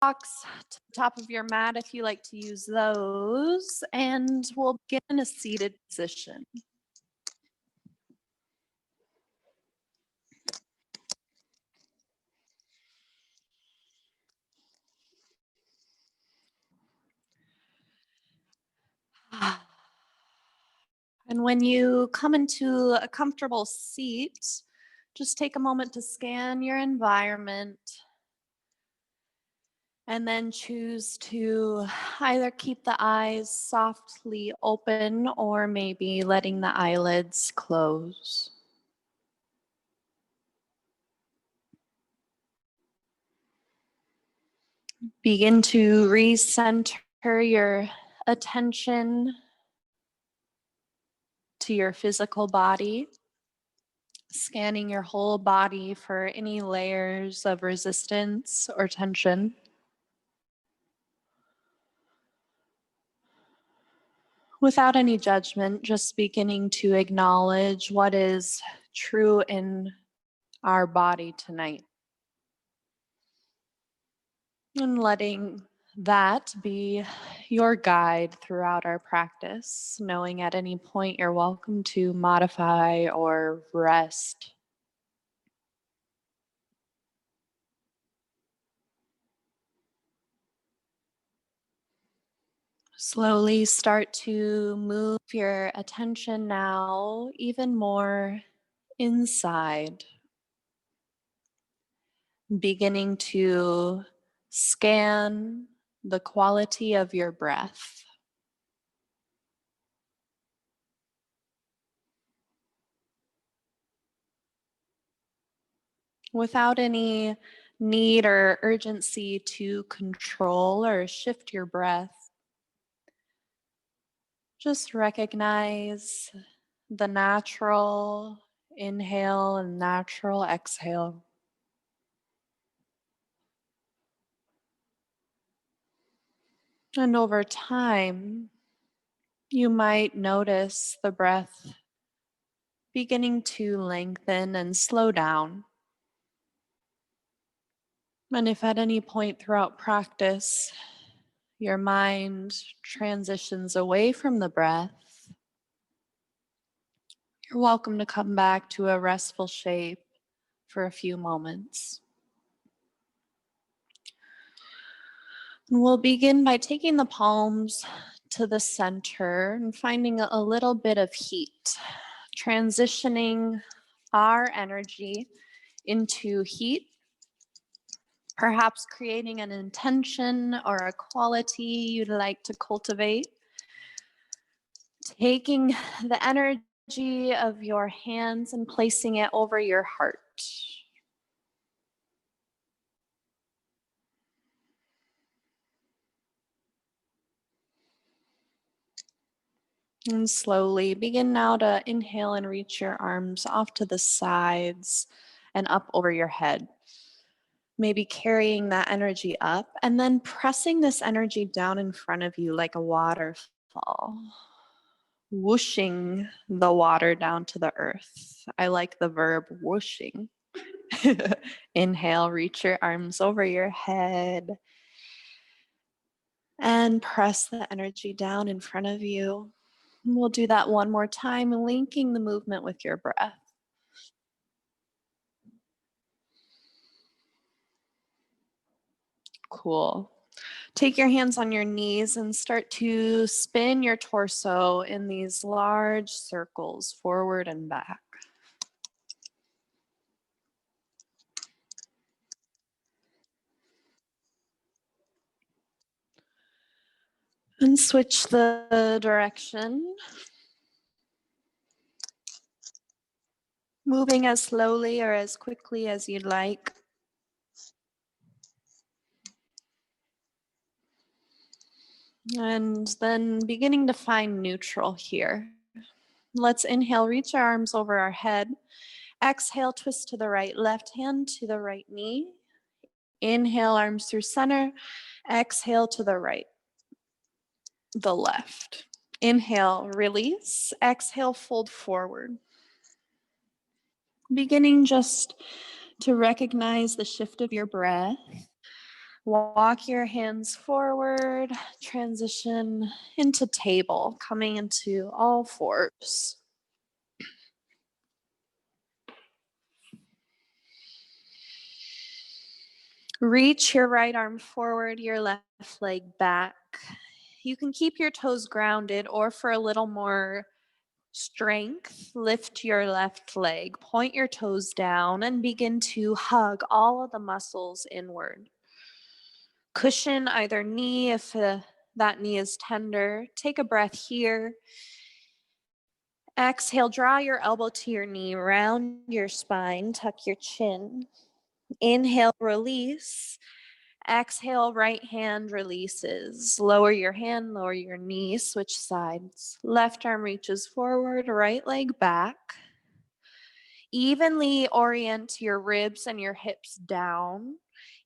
blocks to the top of your mat if you like to use those, and we'll begin in a seated position. And when you come into a comfortable seat, just take a moment to scan your environment and then choose to either keep the eyes softly open or maybe letting the eyelids close. Begin to recenter your attention to your physical body, scanning your whole body for any layers of resistance or tension. Without any judgment, just beginning to acknowledge what is true in our body tonight. And letting that be your guide throughout our practice, knowing at any point you're welcome to modify or rest. Slowly start to move your attention now even more inside, beginning to scan the quality of your breath. Without any need or urgency to control or shift your breath, just recognize the natural inhale and natural exhale. And over time, you might notice the breath beginning to lengthen and slow down. And if at any point throughout practice, your mind transitions away from the breath, you're welcome to come back to a restful shape for a few moments. And we'll begin by taking the palms to the center and finding a little bit of heat, transitioning our energy into heat, perhaps creating an intention or a quality you'd like to cultivate. Taking the energy of your hands and placing it over your heart. And slowly begin now to inhale and reach your arms off to the sides and up over your head. Maybe carrying that energy up and then pressing this energy down in front of you like a waterfall. Whooshing the water down to the earth. I like the verb whooshing. Inhale, reach your arms over your head. And press the energy down in front of you. We'll do that one more time, linking the movement with your breath. Cool. Take your hands on your knees and start to spin your torso in these large circles forward and back. And switch the direction. Moving as slowly or as quickly as you'd like. And then beginning to find neutral here. Let's inhale, reach our arms over our head. Exhale, twist to the right, left hand to the right knee. Inhale, arms through center. Exhale to the right, the left. Inhale, release. Exhale, fold forward. Beginning just to recognize the shift of your breath. Walk your hands forward, transition into table, coming into all fours. Reach your right arm forward, your left leg back. You can keep your toes grounded, or for a little more strength, lift your left leg, point your toes down, and begin to hug all of the muscles inward. Cushion either knee if that knee is tender. Take a breath here. Exhale, draw your elbow to your knee, round your spine, tuck your chin. Inhale, release. Exhale, right hand releases. Lower your hand, lower your knee, switch sides. Left arm reaches forward, right leg back. Evenly orient your ribs and your hips down.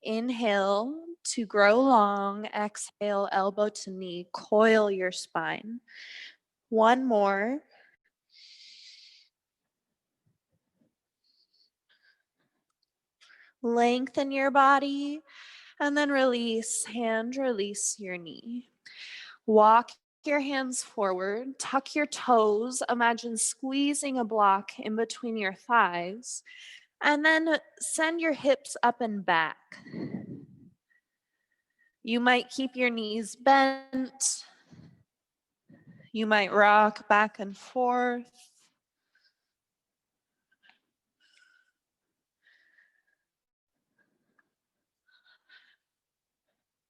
Inhale to grow long. Exhale, elbow to knee. Coil your spine. One more. Lengthen your body and then release. Hand, release your knee. Walk your hands forward. Tuck your toes. Imagine squeezing a block in between your thighs. And then send your hips up and back. You might keep your knees bent. You might rock back and forth.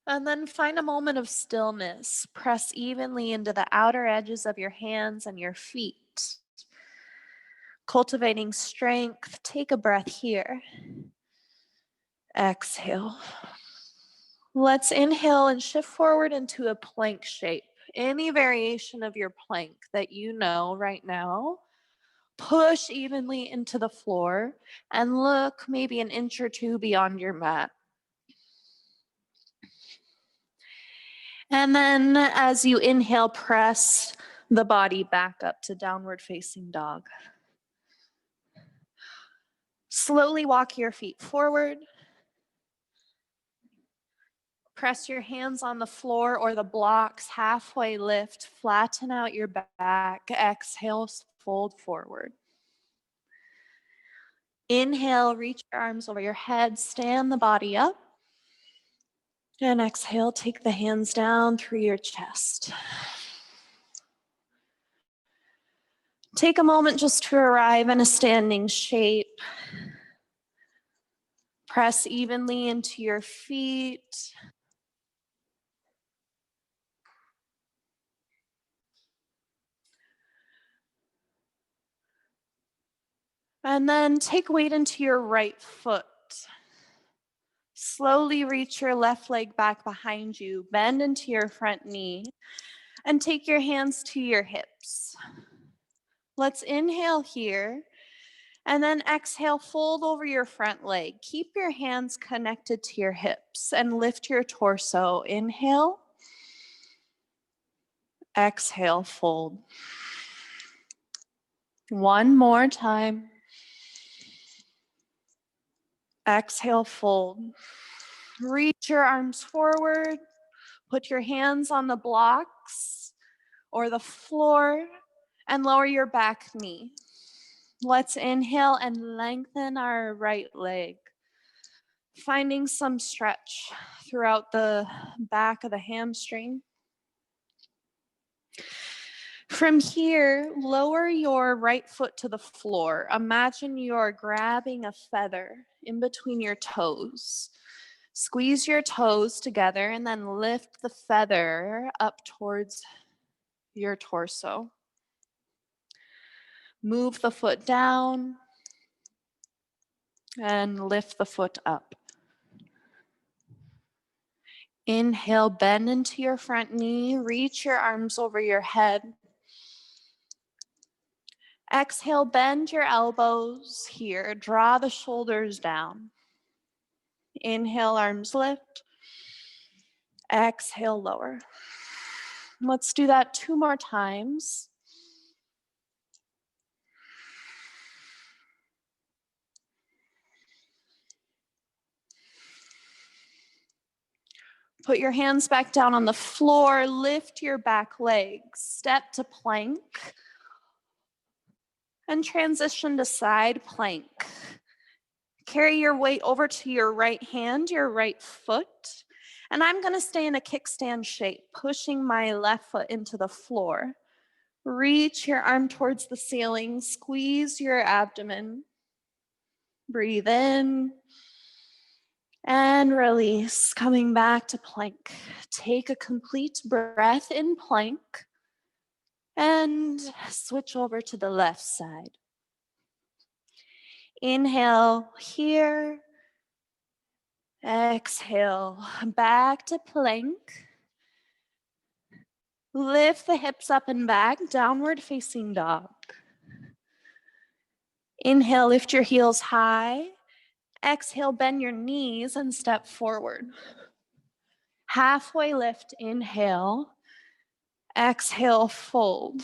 And then find a moment of stillness. Press evenly into the outer edges of your hands and your feet. Cultivating strength, take a breath here. Exhale. Let's inhale and shift forward into a plank shape. Any variation of your plank that you know right now, push evenly into the floor and look maybe an inch or two beyond your mat. And then as you inhale, press the body back up to downward facing dog. Slowly walk your feet forward. Press your hands on the floor or the blocks, halfway lift, flatten out your back. Exhale, fold forward. Inhale, reach your arms over your head, stand the body up. And exhale, take the hands down through your chest. Take a moment just to arrive in a standing shape. Press evenly into your feet. And then take weight into your right foot. Slowly reach your left leg back behind you. Bend into your front knee and take your hands to your hips. Let's inhale here. And then exhale, fold over your front leg. Keep your hands connected to your hips and lift your torso. Inhale. Exhale, fold. One more time. Exhale, fold. Reach your arms forward. Put your hands on the blocks or the floor and lower your back knee. Let's inhale and lengthen our right leg, finding some stretch throughout the back of the hamstring. From here, lower your right foot to the floor. Imagine you're grabbing a feather in between your toes. Squeeze your toes together and then lift the feather up towards your torso. Move the foot down and lift the foot up. Inhale, bend into your front knee, reach your arms over your head. Exhale, bend your elbows here, draw the shoulders down. Inhale, arms lift. Exhale, lower. Let's do that 2 more times. Put your hands back down on the floor, lift your back legs, step to plank, and transition to side plank. Carry your weight over to your right hand, your right foot, and I'm gonna stay in a kickstand shape, pushing my left foot into the floor. Reach your arm towards the ceiling, squeeze your abdomen. Breathe in and release, coming back to plank. Take a complete breath in plank and switch over to the left side. Inhale here, exhale, back to plank. Lift the hips up and back, downward facing dog. Inhale, lift your heels high. Exhale, bend your knees and step forward. Halfway lift, inhale. Exhale, fold.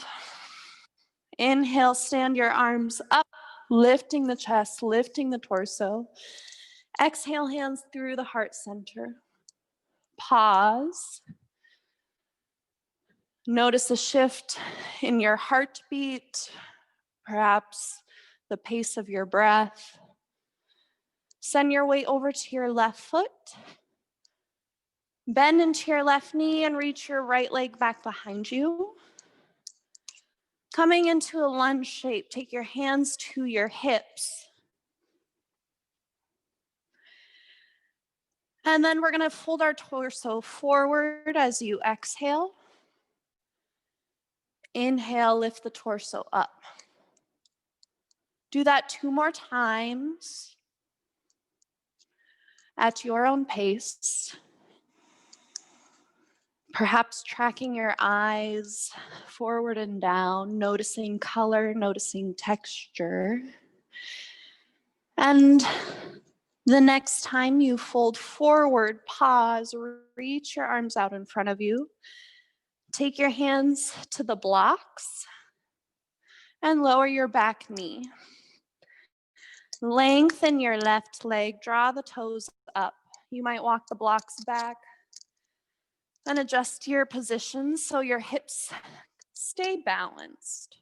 Inhale, stand your arms up, lifting the chest, lifting the torso. Exhale, hands through the heart center. Pause. Notice a shift in your heartbeat, perhaps the pace of your breath. Send your weight over to your left foot. Bend into your left knee and reach your right leg back behind you. Coming into a lunge shape, take your hands to your hips. And then we're gonna fold our torso forward as you exhale. Inhale, lift the torso up. Do that 2 more times at your own pace. Perhaps tracking your eyes forward and down, noticing color, noticing texture. And the next time you fold forward, pause, reach your arms out in front of you. Take your hands to the blocks and lower your back knee. Lengthen your left leg, draw the toes up. You might walk the blocks back and adjust your position so your hips stay balanced.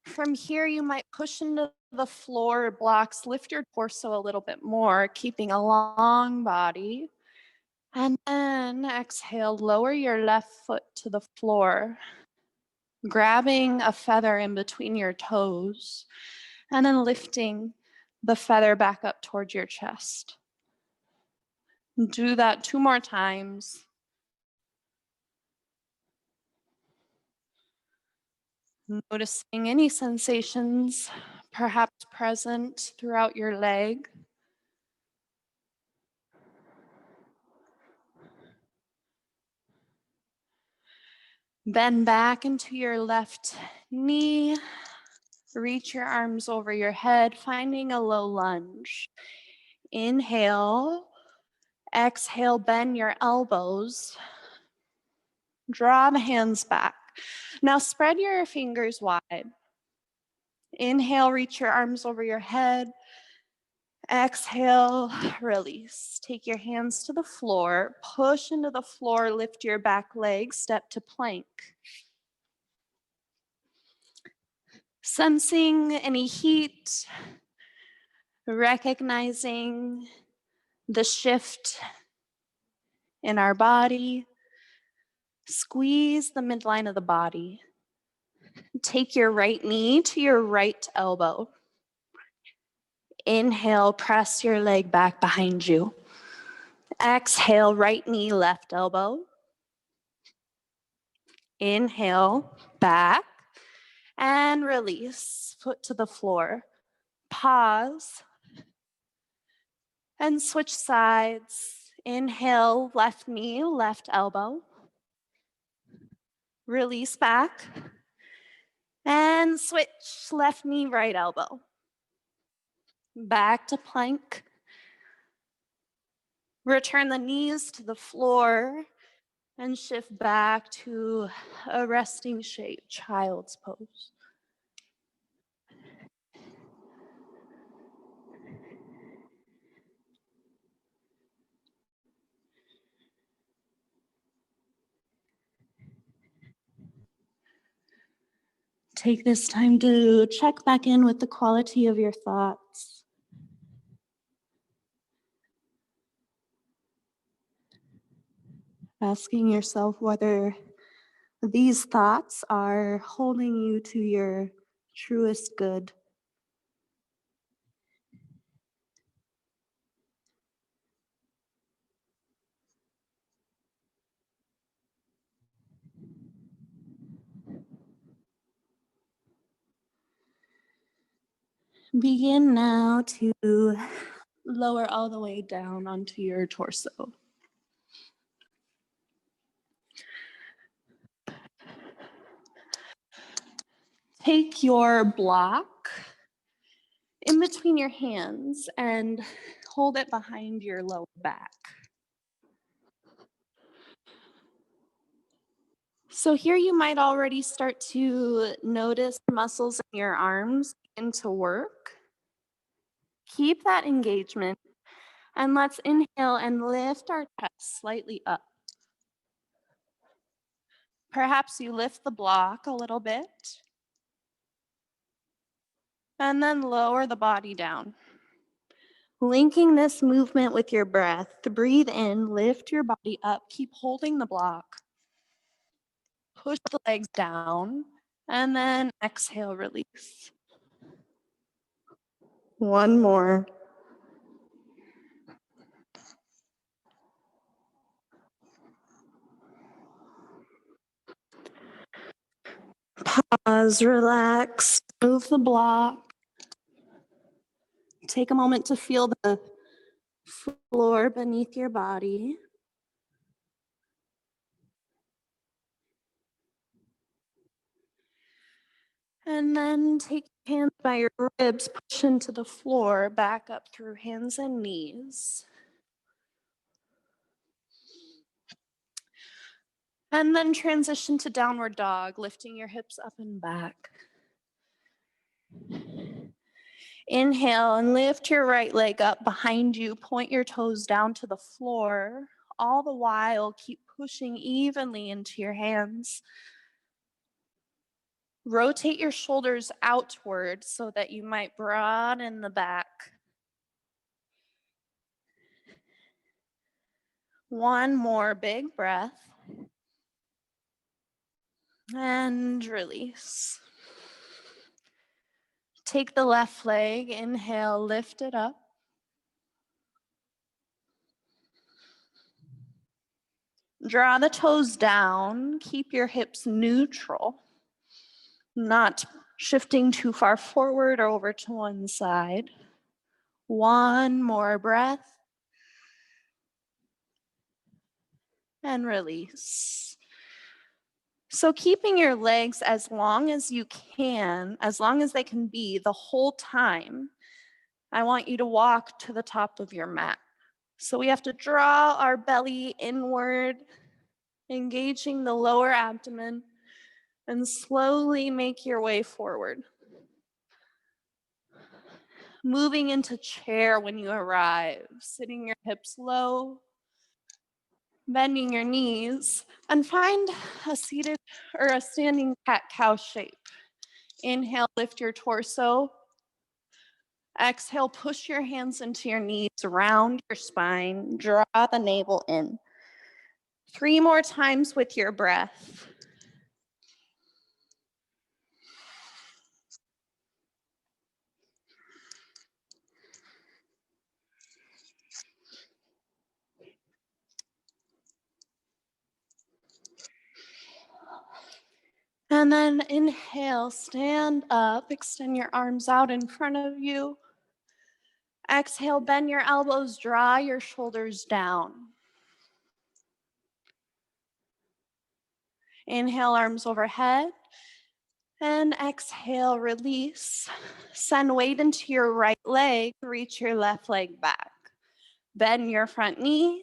From here, you might push into the floor blocks, lift your torso a little bit more, keeping a long body. And then exhale, lower your left foot to the floor, grabbing a feather in between your toes, and then lifting the feather back up towards your chest. Do that 2 more times. Noticing any sensations perhaps present throughout your leg. Bend back into your left knee. Reach your arms over your head, finding a low lunge. Inhale. Exhale, bend your elbows. Draw the hands back. Now spread your fingers wide. Inhale, reach your arms over your head. Exhale, release. Take your hands to the floor, push into the floor, lift your back leg, step to plank. Sensing any heat, recognizing the shift in our body. Squeeze the midline of the body. Take your right knee to your right elbow. Inhale, press your leg back behind you. Exhale, right knee, left elbow. Inhale, back, and release. Foot to the floor. Pause, and switch sides. Inhale, left knee, left elbow. Release back, and switch, left knee, right elbow. Back to plank. Return the knees to the floor and shift back to a resting shape, child's pose. Take this time to check back in with the quality of your thoughts. Asking yourself whether these thoughts are holding you to your truest good. Begin now to lower all the way down onto your torso. Take your block in between your hands and hold it behind your lower back. So here you might already start to notice muscles in your arms begin to work. Keep that engagement, and let's inhale and lift our chest slightly up. Perhaps you lift the block a little bit, and then lower the body down. Linking this movement with your breath, to breathe in, lift your body up, keep holding the block. Push the legs down, and then exhale, release. One more. Pause, relax, move the block. Take a moment to feel the floor beneath your body. And then take your hands by your ribs, push into the floor, back up through hands and knees. And then transition to downward dog, lifting your hips up and back. Inhale and lift your right leg up behind you, point your toes down to the floor. All the while, keep pushing evenly into your hands. Rotate your shoulders outward so that you might broaden the back. One more big breath. And release. Take the left leg, inhale, lift it up. Draw the toes down, keep your hips neutral, not shifting too far forward or over to one side. One more breath. And release. So keeping your legs as long as you can, as long as they can be the whole time, I want you to walk to the top of your mat. So we have to draw our belly inward, engaging the lower abdomen, and slowly make your way forward. Moving into chair when you arrive, sitting your hips low, bending your knees, and find a seated or a standing cat-cow shape. Inhale, lift your torso. Exhale, push your hands into your knees, round your spine, draw the navel in. 3 more times with your breath. And then inhale, stand up, extend your arms out in front of you. Exhale, bend your elbows, draw your shoulders down. Inhale, arms overhead. And exhale, release. Send weight into your right leg, reach your left leg back. Bend your front knee,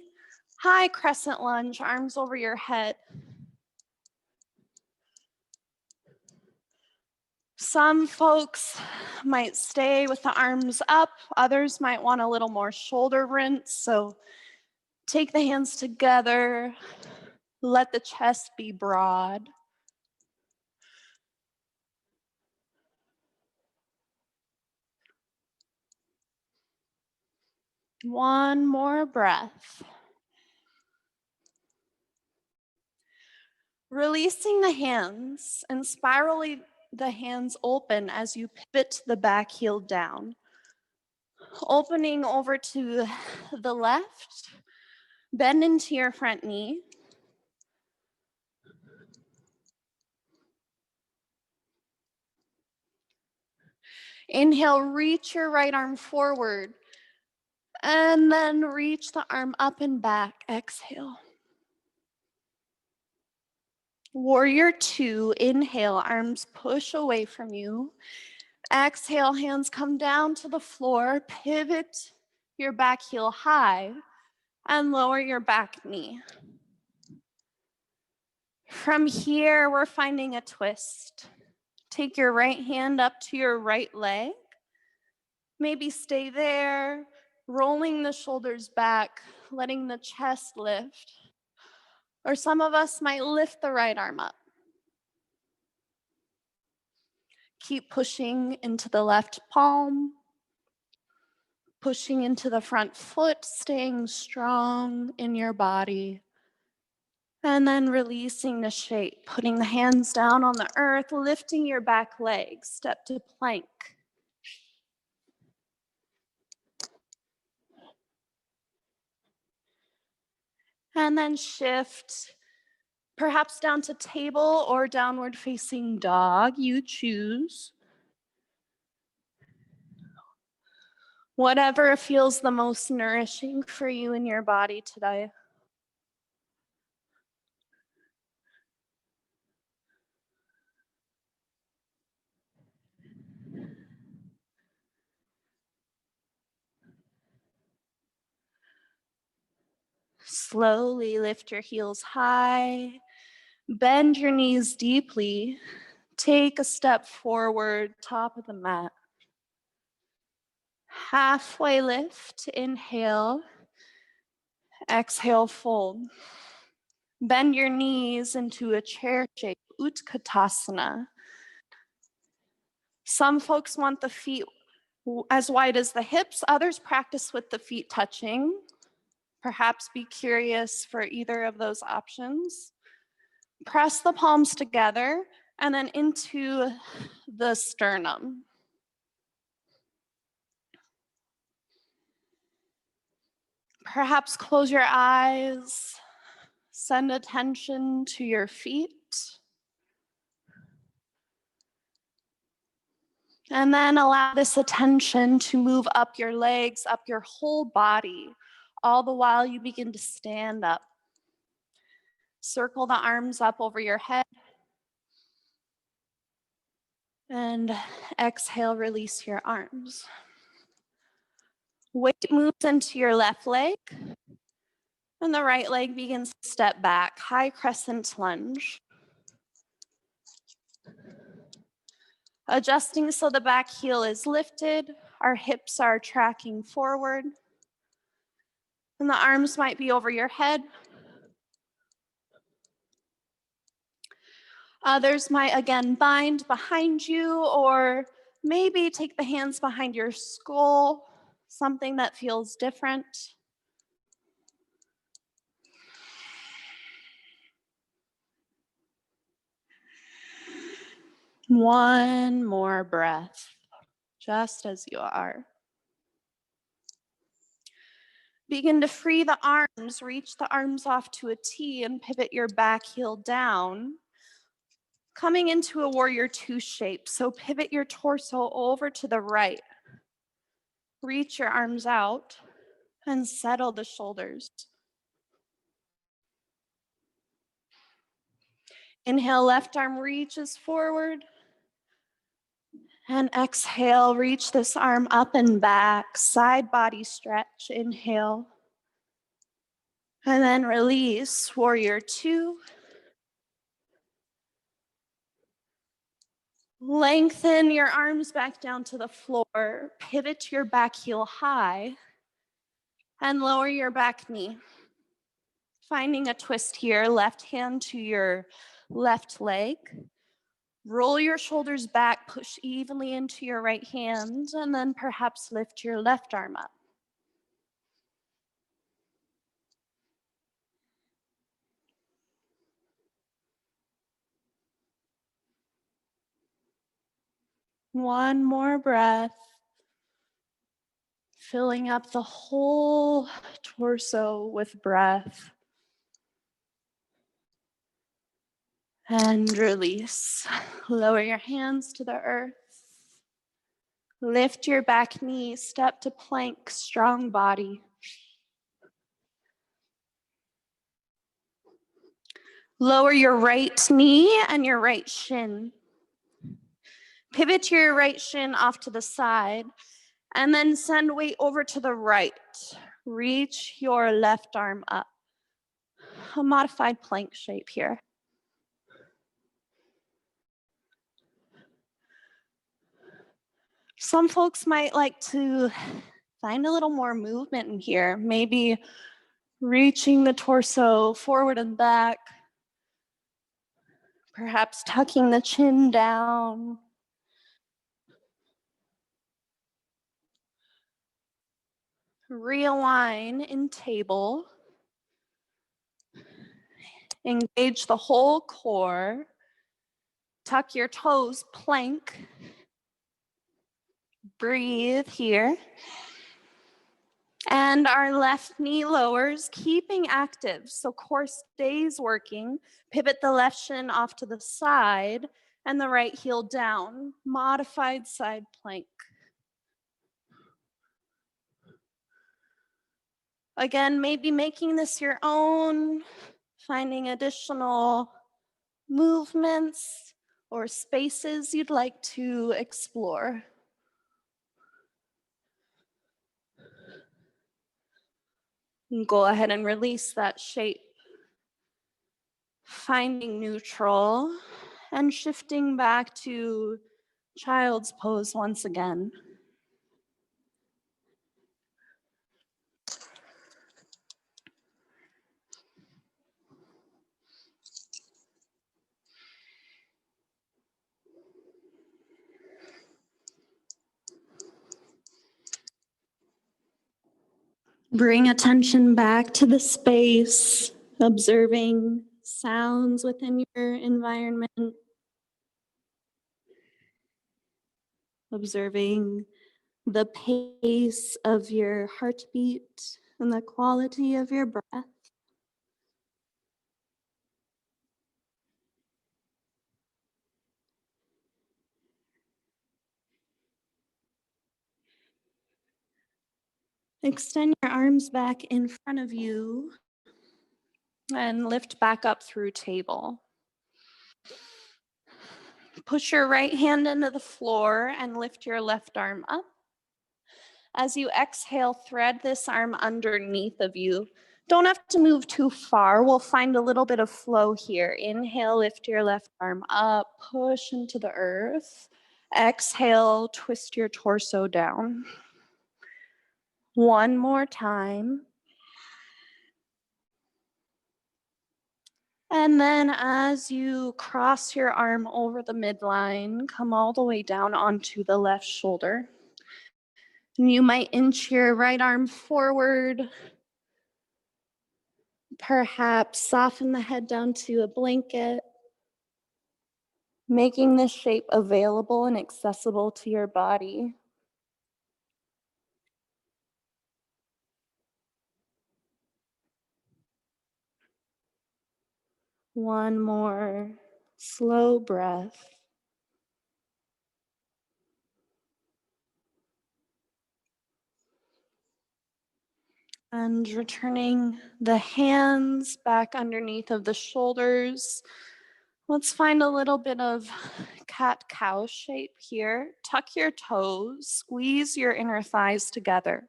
high crescent lunge, arms over your head. Some folks might stay with the arms up, others might want a little more shoulder rinse, so take the hands together, let the chest be broad. One more breath. Releasing the hands and spiraling the hands open as you pivot the back heel down. Opening over to the left, bend into your front knee. Inhale, reach your right arm forward, and then reach the arm up and back. Exhale. Warrior two, inhale, arms push away from you. Exhale, hands come down to the floor, pivot your back heel high, and lower your back knee. From here, we're finding a twist. Take your right hand up to your right leg. Maybe stay there, rolling the shoulders back, letting the chest lift. Or some of us might lift the right arm up. Keep pushing into the left palm, pushing into the front foot, staying strong in your body. And then releasing the shape, putting the hands down on the earth, lifting your back leg, step to plank. And then shift, perhaps down to table or downward facing dog, you choose. Whatever feels the most nourishing for you in your body today. Slowly lift your heels high, bend your knees deeply, take a step forward, top of the mat. Halfway lift, inhale, exhale, fold. Bend your knees into a chair shape, Utkatasana. Some folks want the feet as wide as the hips, others practice with the feet touching. Perhaps be curious for either of those options. Press the palms together and then into the sternum. Perhaps close your eyes, send attention to your feet. And then allow this attention to move up your legs, up your whole body, all the while you begin to stand up. Circle the arms up over your head. And exhale, release your arms. Weight moves into your left leg. And the right leg begins to step back, high crescent lunge. Adjusting so the back heel is lifted, our hips are tracking forward, and the arms might be over your head. Others might again bind behind you, or maybe take the hands behind your skull, something that feels different. One more breath, just as you are. Begin to free the arms, reach the arms off to a T and pivot your back heel down, coming into a warrior two shape. So pivot your torso over to the right. Reach your arms out and settle the shoulders. Inhale, left arm reaches forward. And exhale, reach this arm up and back, side body stretch, inhale. And then release, warrior two. Lengthen your arms back down to the floor, pivot your back heel high, and lower your back knee. Finding a twist here, left hand to your left leg. Roll your shoulders back, push evenly into your right hand, and then perhaps lift your left arm up. One more breath, filling up the whole torso with breath. And release. Lower your hands to the earth. Lift your back knee, step to plank, strong body. Lower your right knee and your right shin. Pivot your right shin off to the side, and then send weight over to the right. Reach your left arm up. A modified plank shape here. Some folks might like to find a little more movement in here, maybe reaching the torso forward and back, perhaps tucking the chin down. Realign in table. Engage the whole core. Tuck your toes, plank. Breathe here. And our left knee lowers, keeping active. So core stays working. Pivot the left shin off to the side and the right heel down. Modified side plank. Again, maybe making this your own, finding additional movements or spaces you'd like to explore. And go ahead and release that shape. Finding neutral and shifting back to child's pose once again. Bring attention back to the space, observing sounds within your environment, observing the pace of your heartbeat and the quality of your breath. Extend your arms back in front of you and lift back up through table. Push your right hand into the floor and lift your left arm up. As you exhale, thread this arm underneath of you. Don't have to move too far. We'll find a little bit of flow here. Inhale, lift your left arm up, push into the earth. Exhale, twist your torso down. One more time. And then as you cross your arm over the midline, come all the way down onto the left shoulder. And you might inch your right arm forward, perhaps soften the head down to a blanket, making this shape available and accessible to your body. One more slow breath. And returning the hands back underneath of the shoulders. Let's find a little bit of cat-cow shape here. Tuck your toes, squeeze your inner thighs together,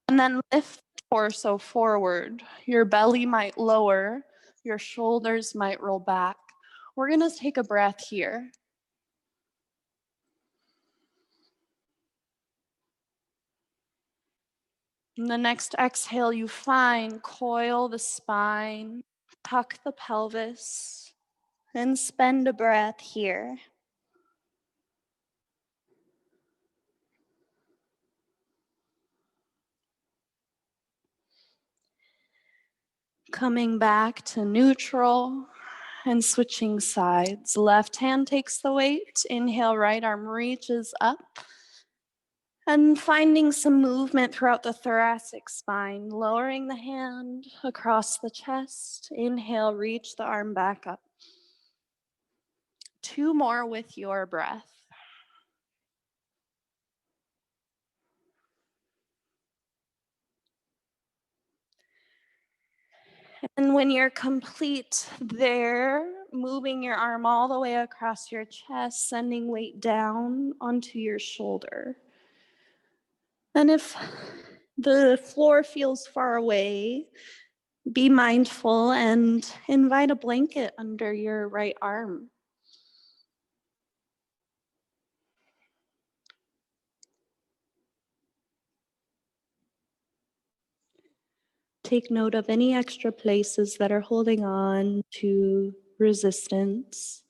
and then lift the torso forward. Your belly might lower, your shoulders might roll back. We're gonna take a breath here. In the next exhale, you find coil the spine, tuck the pelvis, and spend a breath here. Coming back to neutral And switching sides. Left hand takes the weight. Inhale, right arm reaches up. And finding some movement throughout the thoracic spine, lowering the hand across the chest. Inhale, reach the arm back up. 2 more with your breath. And when you're complete there, moving your arm all the way across your chest, sending weight down onto your shoulder. And if the floor feels far away, be mindful and invite a blanket under your right arm. Take note of any extra places that are holding on to resistance.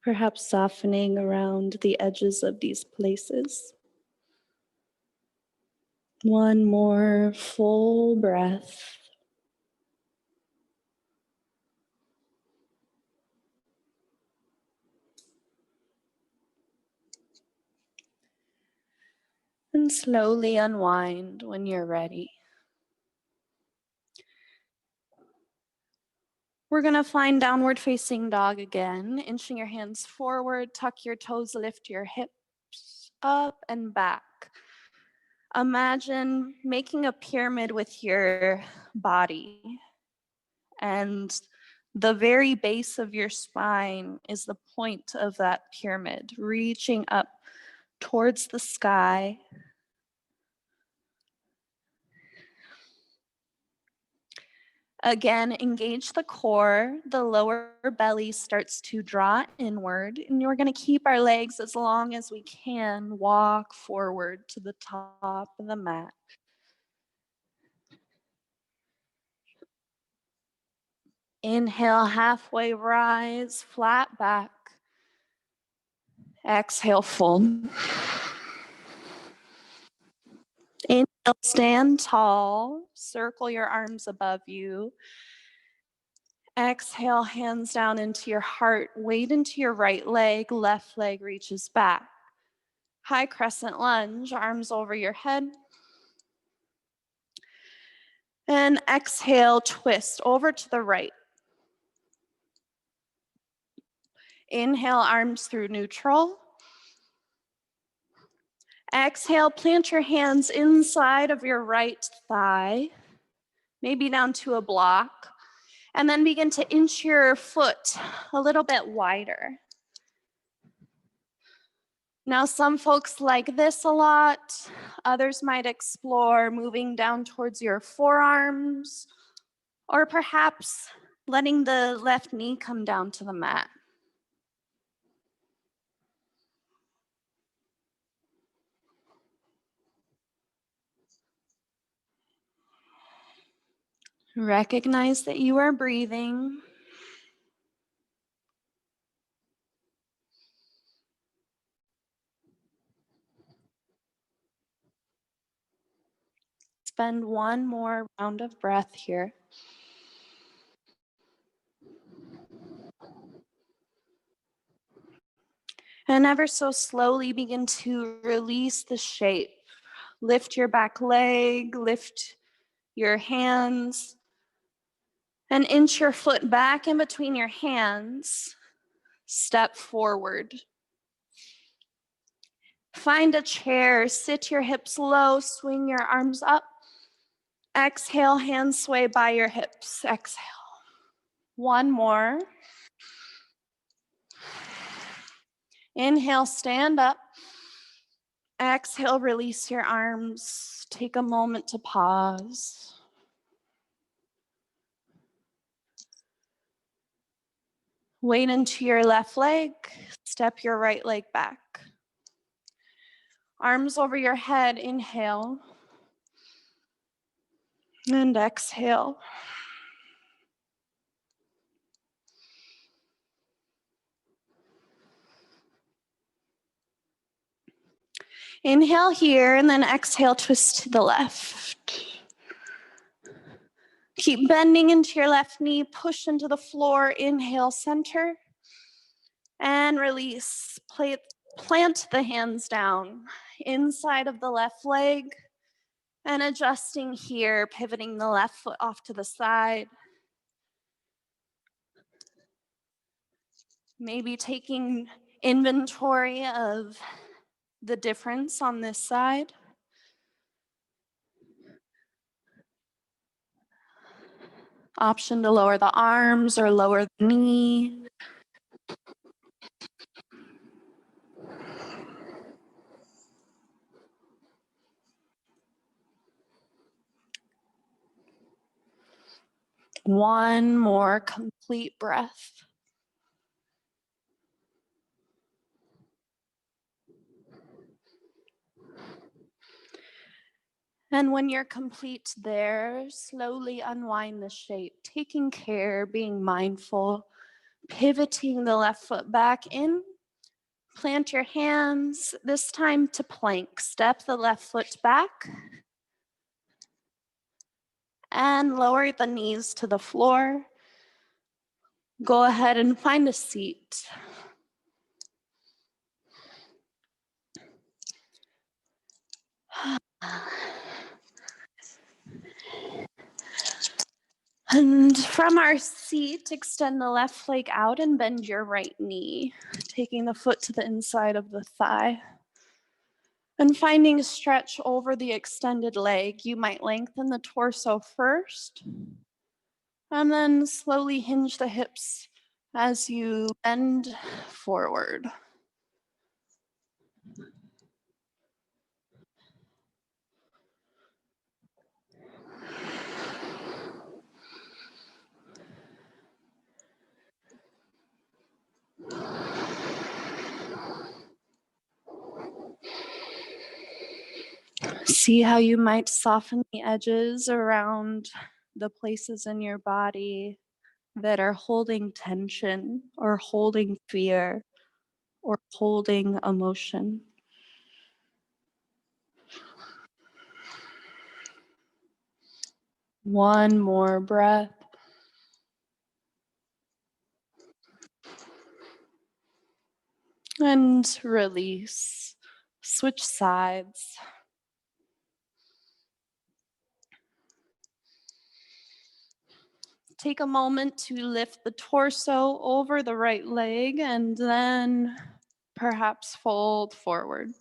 Perhaps softening around the edges of these places. One more full breath. And slowly unwind when you're ready. We're gonna find downward facing dog again, inching your hands forward, tuck your toes, lift your hips up and back. Imagine making a pyramid with your body, and the very base of your spine is the point of that pyramid, reaching up towards the sky. Again, engage the core. The lower belly starts to draw inward, and we're going to keep our legs as long as we can. Walk forward to the top of the mat. Inhale, halfway rise, flat back. Exhale, fold. Inhale, stand tall. Circle your arms above you. Exhale, hands down into your heart. Weight into your right leg. Left leg reaches back. High crescent lunge, arms over your head. And exhale, twist over to the right. Inhale, arms through neutral. Exhale, plant your hands inside of your right thigh, maybe down to a block. And then begin to inch your foot a little bit wider. Now, some folks like this a lot. Others might explore moving down towards your forearms, or perhaps letting the left knee come down to the mat. Recognize that you are breathing. Spend one more round of breath here. And ever so slowly begin to release the shape. Lift your back leg, lift your hands, and inch your foot back in between your hands. Step forward. Find a chair, sit your hips low, swing your arms up. Exhale, hands sway by your hips. Exhale. One more. Inhale, stand up. Exhale, release your arms. Take a moment to pause. Weight into your left leg. Step your right leg back. Arms over your head. Inhale. And exhale. Inhale here, and then exhale, twist to the left. Keep bending into your left knee, push into the floor, inhale, center, and release. Plant the hands down inside of the left leg and adjusting here, pivoting the left foot off to the side. Maybe taking inventory of the difference on this side. Option to lower the arms or lower the knee. One more complete breath. And when you're complete there, slowly unwind the shape, taking care, being mindful, pivoting the left foot back in. Plant your hands, this time to plank. Step the left foot back and lower the knees to the floor. Go ahead and find a seat. And from our seat, extend the left leg out and bend your right knee, taking the foot to the inside of the thigh. And finding a stretch over the extended leg, you might lengthen the torso first, and then slowly hinge the hips as you bend forward. See how you might soften the edges around the places in your body that are holding tension or holding fear or holding emotion. One more breath. And release. Switch sides. Take a moment to lift the torso over the right leg and then perhaps fold forward.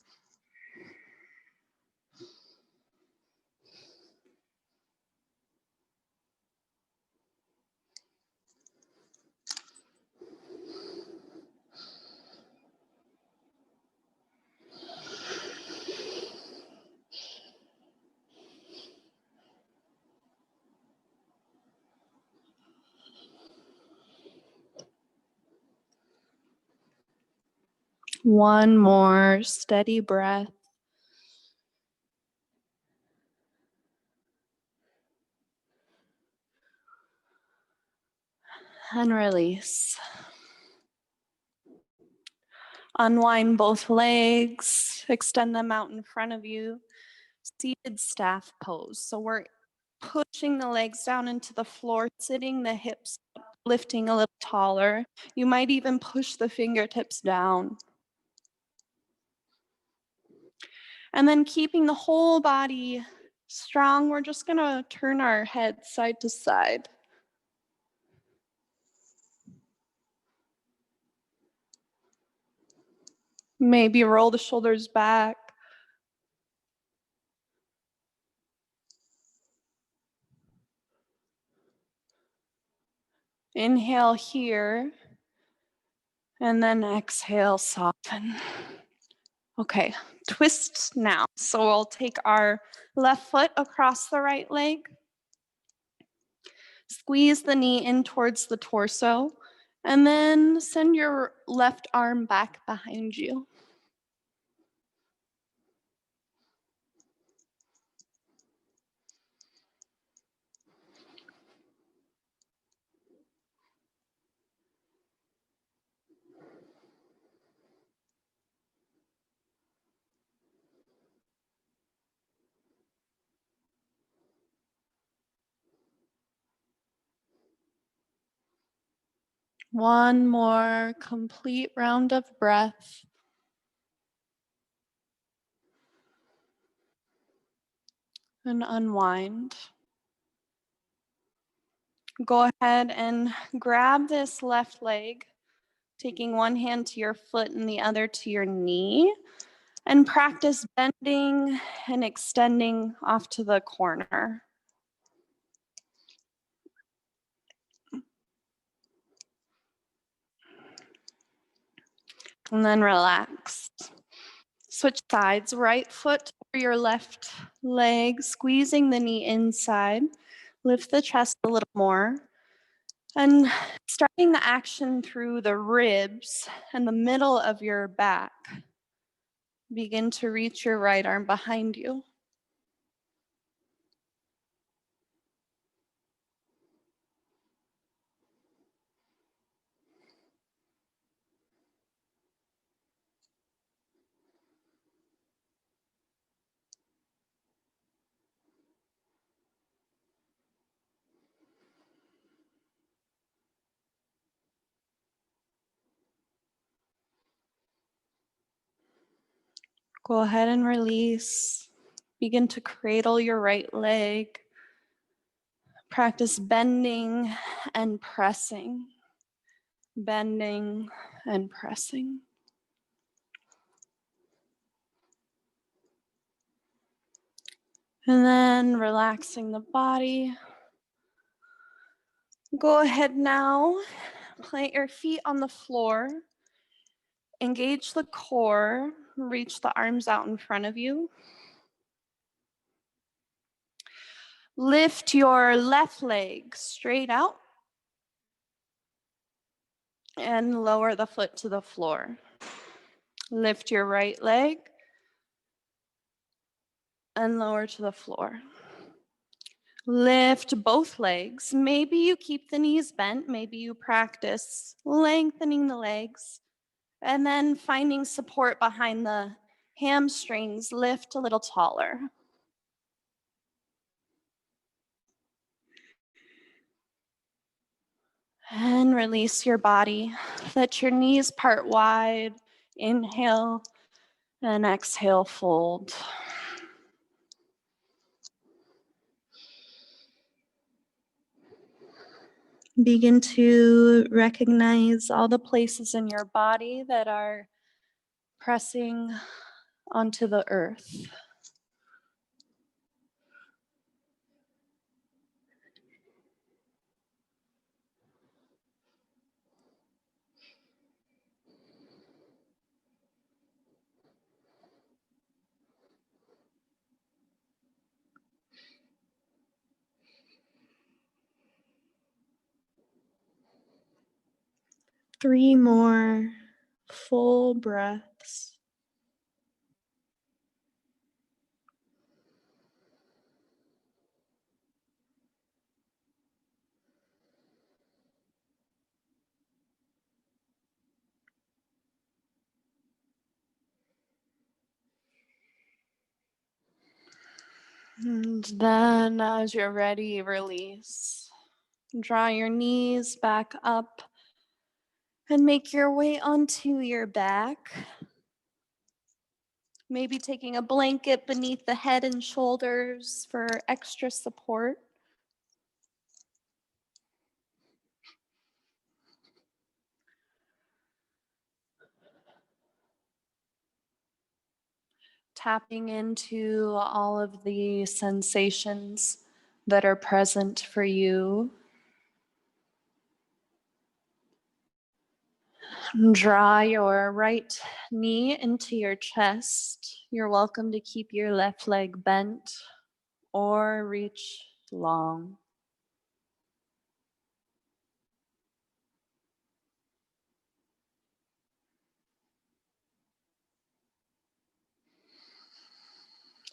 One more steady breath. And release. Unwind both legs, extend them out in front of you. Seated staff pose. So we're pushing the legs down into the floor, sitting the hips up, lifting a little taller. You might even push the fingertips down. And then keeping the whole body strong, we're just gonna turn our head side to side. Maybe roll the shoulders back. Inhale here, and then exhale, soften. Okay, twist now. So we'll take our left foot across the right leg, squeeze the knee in towards the torso, and then send your left arm back behind you. One more complete round of breath. And unwind. Go ahead and grab this left leg, taking one hand to your foot and the other to your knee, and practice bending and extending off to the corner. And then relax. Switch sides, right foot over your left leg, squeezing the knee inside. Lift the chest a little more. And starting the action through the ribs and the middle of your back. Begin to reach your right arm behind you. Go ahead and release. Begin to cradle your right leg. Practice bending and pressing. Bending and pressing. And then relaxing the body. Go ahead now, plant your feet on the floor. Engage the core, reach the arms out in front of you. Lift your left leg straight out and lower the foot to the floor. Lift your right leg and lower to the floor. Lift both legs. Maybe you keep the knees bent. Maybe you practice lengthening the legs and then finding support behind the hamstrings. Lift a little taller. And release your body. Let your knees part wide. Inhale and exhale, fold. Begin to recognize all the places in your body that are pressing onto the earth. Three more full breaths. And then as you're ready, release. Draw your knees back up and make your way onto your back. Maybe taking a blanket beneath the head and shoulders for extra support. Tapping into all of the sensations that are present for you. Draw your right knee into your chest. You're welcome to keep your left leg bent or reach long.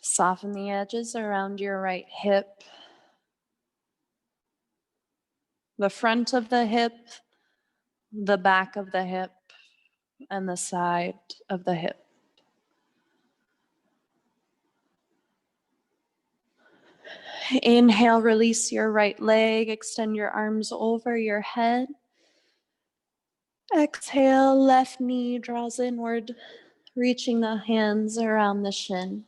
Soften the edges around your right hip, the front of the hip, the back of the hip, and the side of the hip. Inhale, release your right leg, extend your arms over your head. Exhale, left knee draws inward, reaching the hands around the shin.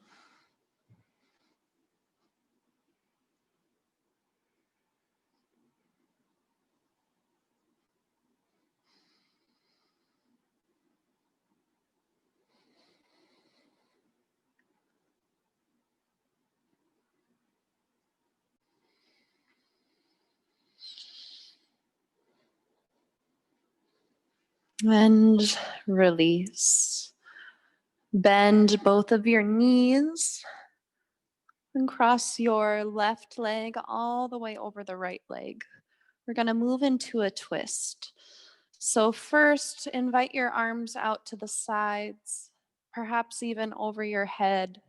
And release. Bend both of your knees and cross your left leg all the way over the right leg. We're going to move into a twist. So first, invite your arms out to the sides, perhaps even over your head.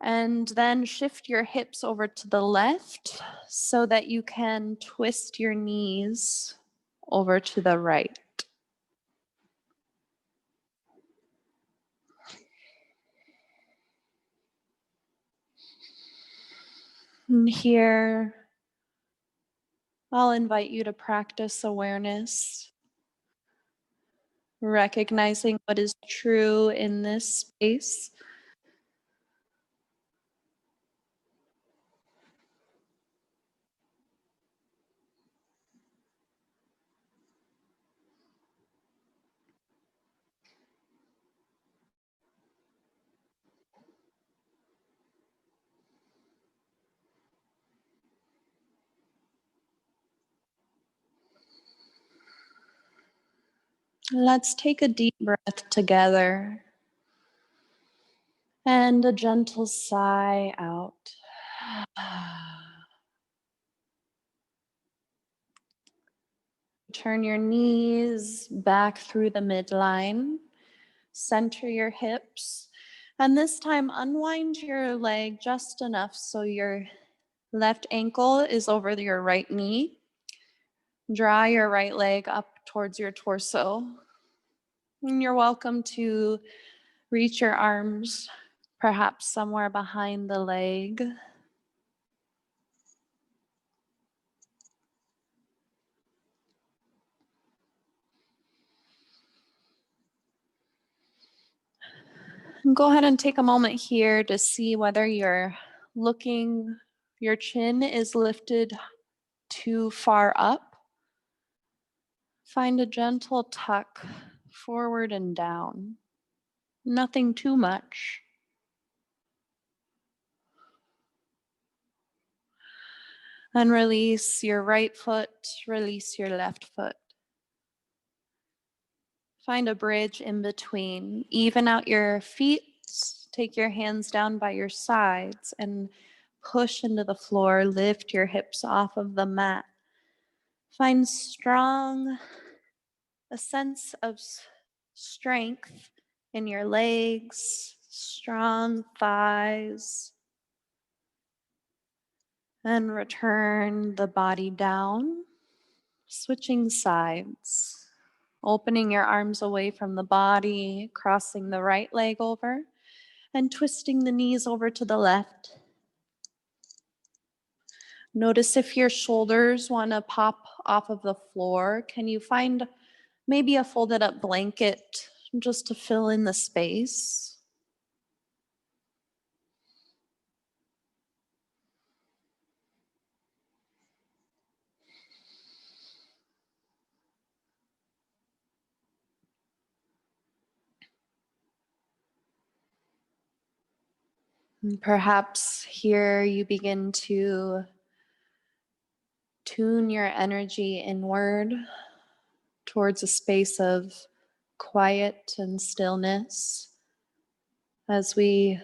And then shift your hips over to the left so that you can twist your knees over to the right. And here, I'll invite you to practice awareness, recognizing what is true in this space. Let's take a deep breath together and a gentle sigh out. Turn your knees back through the midline, center your hips, and this time unwind your leg just enough so your left ankle is over your right knee. Draw your right leg up towards your torso. And you're welcome to reach your arms perhaps somewhere behind the leg. And go ahead and take a moment here to see whether your chin is lifted too far up. Find a gentle tuck forward and down. Nothing too much. And release your right foot, release your left foot. Find a bridge in between. Even out your feet. Take your hands down by your sides and push into the floor. Lift your hips off of the mat. Find a sense of strength in your legs, strong thighs. And return the body down, switching sides. Opening your arms away from the body, crossing the right leg over, and twisting the knees over to the left. Notice if your shoulders want to pop off of the floor. Can you find maybe a folded up blanket just to fill in the space? And perhaps here you begin to tune your energy inward towards a space of quiet and stillness as we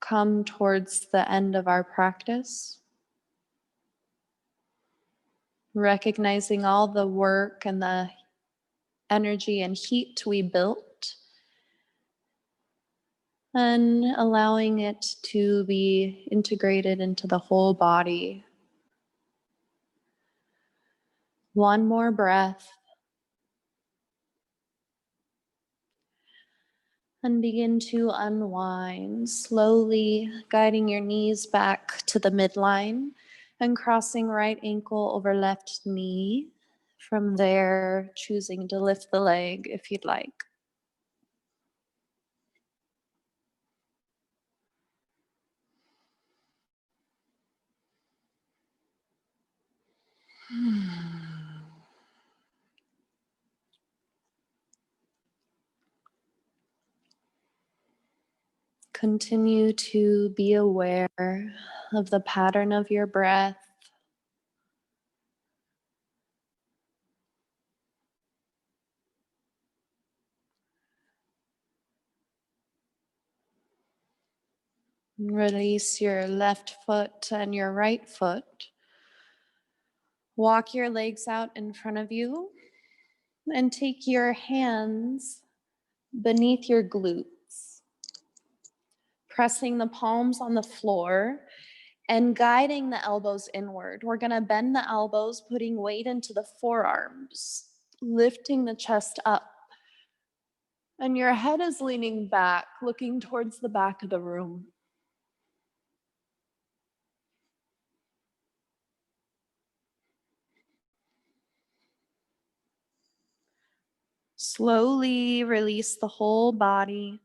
come towards the end of our practice. Recognizing all the work and the energy and heat we built, and allowing it to be integrated into the whole body. One more breath. And begin to unwind, slowly guiding your knees back to the midline and crossing right ankle over left knee. From there, choosing to lift the leg if you'd like. Continue to be aware of the pattern of your breath. Release your left foot and your right foot. Walk your legs out in front of you and take your hands beneath your glutes, pressing the palms on the floor and guiding the elbows inward. We're going to bend the elbows, putting weight into the forearms, lifting the chest up. And your head is leaning back, looking towards the back of the room. Slowly release the whole body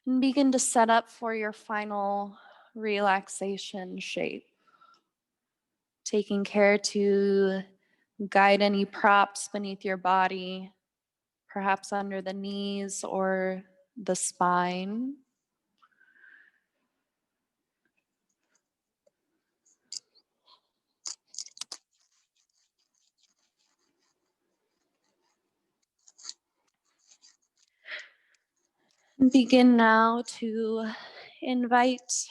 and begin to set up for your final relaxation shape. Taking care to guide any props beneath your body, perhaps under the knees or the spine. Begin now to invite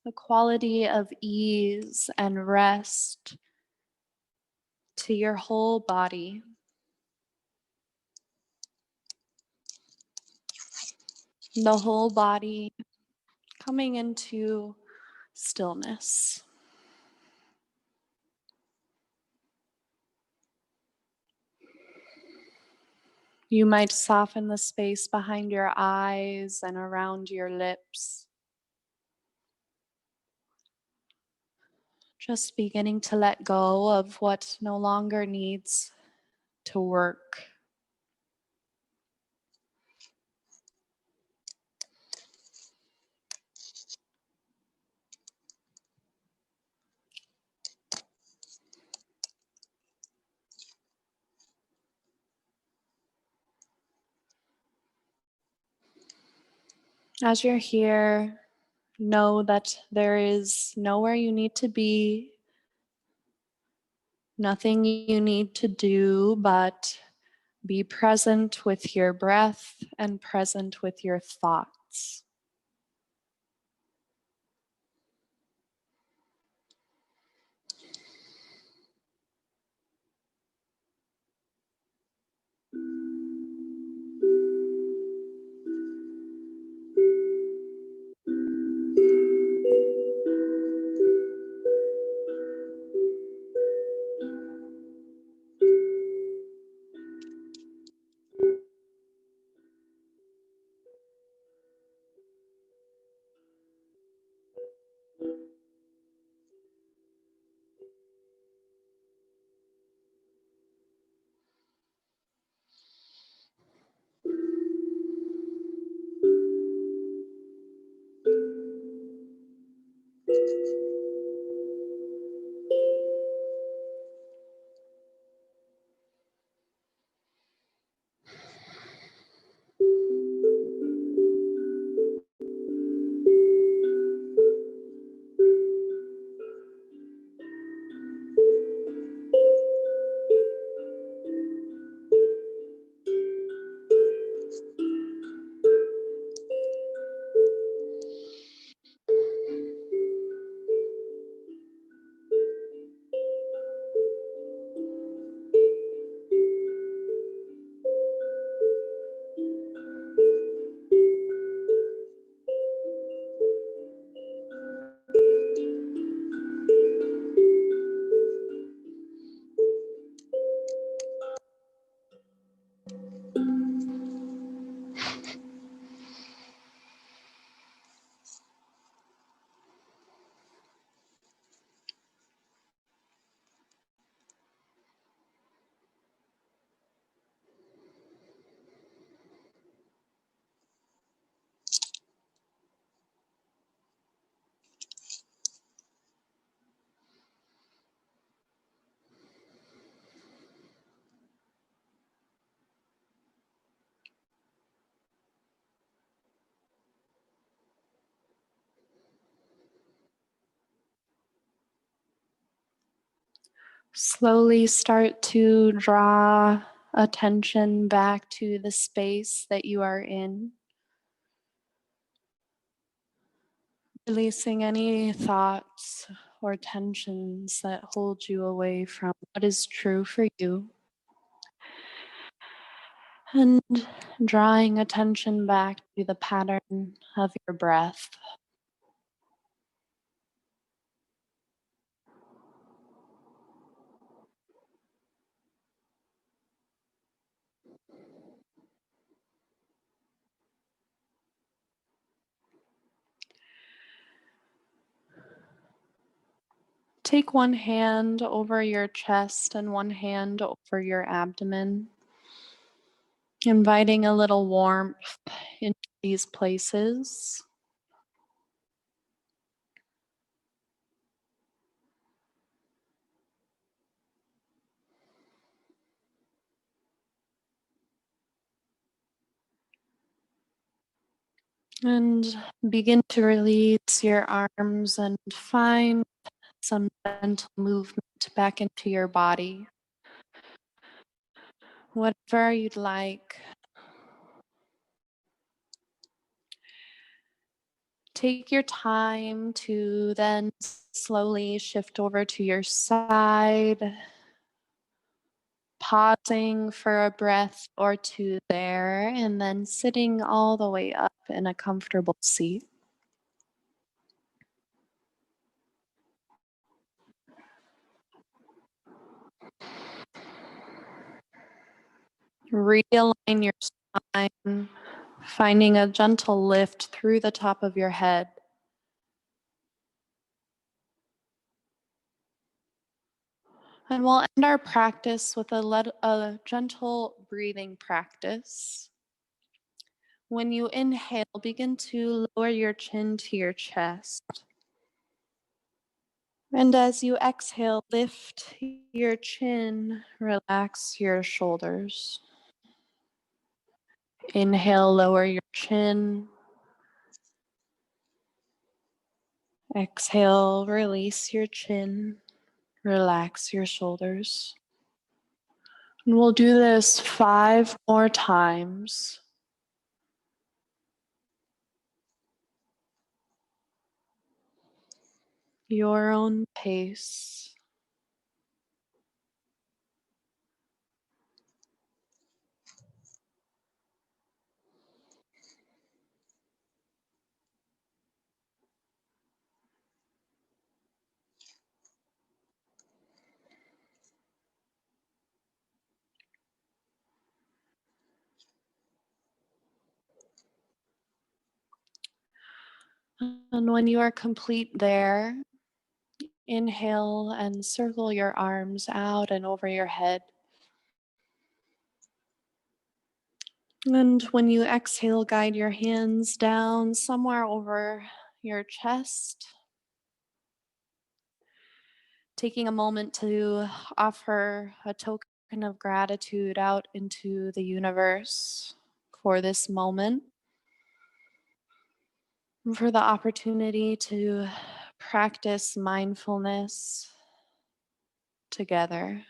the quality of ease and rest to your whole body. The whole body coming into stillness. You might soften the space behind your eyes and around your lips. Just beginning to let go of what no longer needs to work. As you're here, know that there is nowhere you need to be, nothing you need to do, but be present with your breath and present with your thoughts. Slowly start to draw attention back to the space that you are in. Releasing any thoughts or tensions that hold you away from what is true for you. And drawing attention back to the pattern of your breath. Take one hand over your chest and one hand over your abdomen, inviting a little warmth into these places. And begin to release your arms and find some gentle movement back into your body. Whatever you'd like. Take your time to then slowly shift over to your side, pausing for a breath or two there, and then sitting all the way up in a comfortable seat. Realign your spine, finding a gentle lift through the top of your head. And we'll end our practice with a gentle breathing practice. When you inhale, begin to lower your chin to your chest. And as you exhale, lift your chin, relax your shoulders. Inhale, lower your chin. Exhale, release your chin, relax your shoulders. And we'll do this 5 more times. Your own pace. And when you are complete there, inhale and circle your arms out and over your head. And when you exhale, guide your hands down somewhere over your chest. Taking a moment to offer a token of gratitude out into the universe for this moment, and for the opportunity to practice mindfulness together.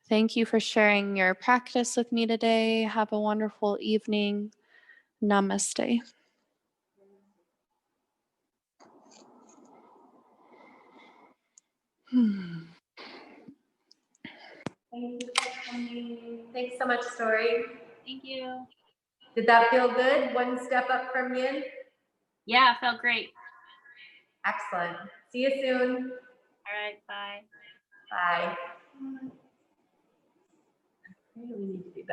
Thank you for sharing your practice with me today. Have a wonderful evening. Namaste. Thank you for coming. Thanks so much, Story. Thank you. Did that feel good? One step up from Yin? Yeah, felt great. Excellent. See you soon. All right, bye. Bye. We need to do better.